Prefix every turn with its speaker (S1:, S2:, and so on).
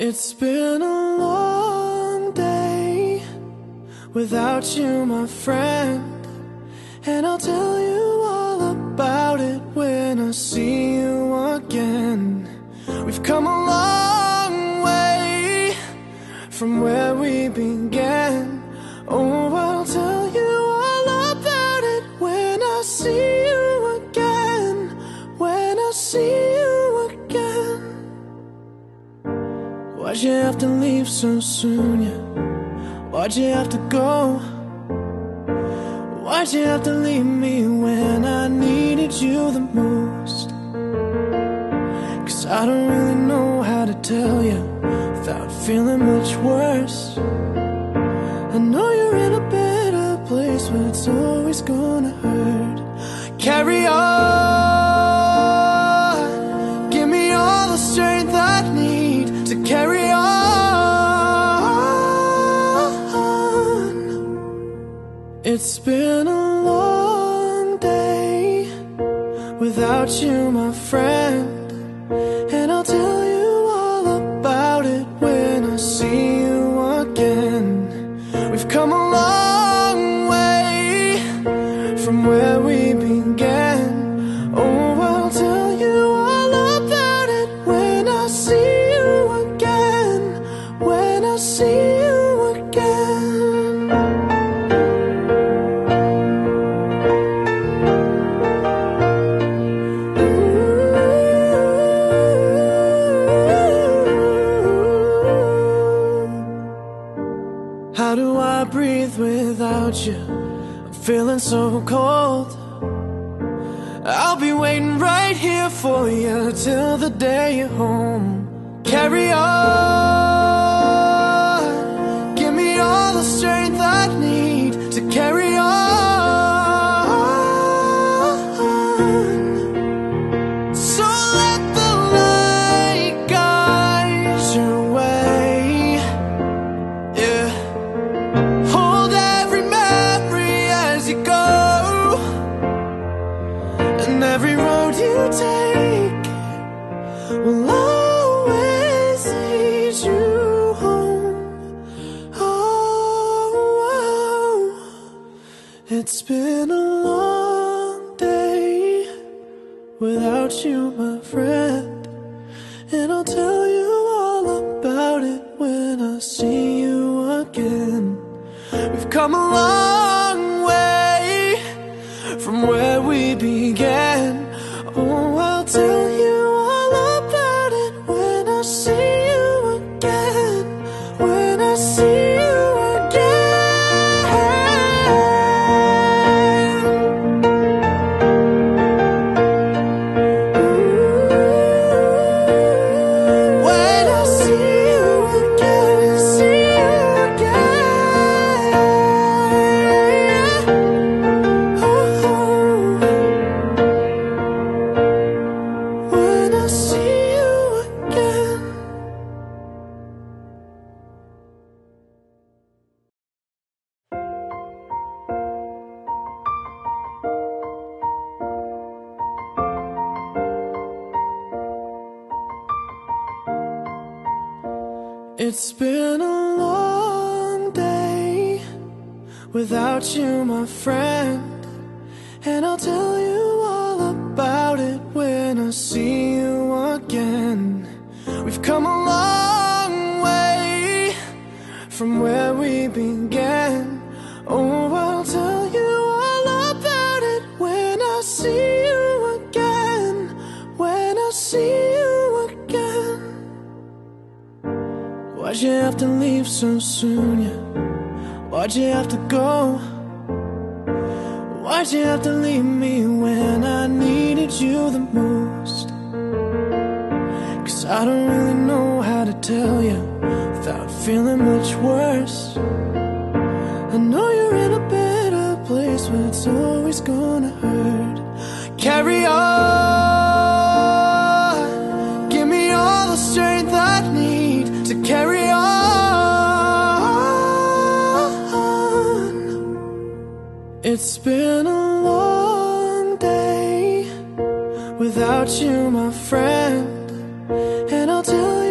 S1: It's been a long day without you, my friend, and I'll tell you all about it when I see you again. We've come a long way from where we began. Oh, I'll tell you all about it when I see you again. When I see you again. Why'd you have to leave so soon, yeah? Why'd you have to go? Why'd you have to leave me when I needed you the most? 'Cause I don't really know how to tell you without feeling much worse. I know you're in a better place, but it's always gonna hurt. Carry on, give me all the strength I need to carry on. It's been a long day without you, my friend, and I'll tell you all about it when I see you again. We've come a long way from where we began. Oh, I'll tell you all about it when I see you again. When I see you again. How do I breathe without you? I'm feeling so cold. I'll be waiting right here for you till the day you're home. Carry on, give me all the strength I need to carry on. So let the light guide your way, yeah. Hold every memory as you go, and every road you take will always lead you home. Oh, it's been a long day without you, my friend, and I'll tell you all about it when I see you again. We've come a long way from where we began. Oh, I'll tell you all about it when I see you again. When I see you again. Ooh, when I see you again, see you again. Oh, when I see you again. It's been a long day without you, my friend, and I'll tell you all about it when I see you again. We've come a long way from where we began. Oh, I'll tell you all about it when I see you again. When I see you again. Why'd you have to leave so soon, yeah? Why'd you have to go? Why'd you have to leave me when I needed you the most? 'Cause I don't really know how to tell you without feeling much worse. I know you're in a better place, but it's always gonna hurt. Carry on, give me all the strength I need to carry on. It's been a long day without you, my friend, and I'll tell you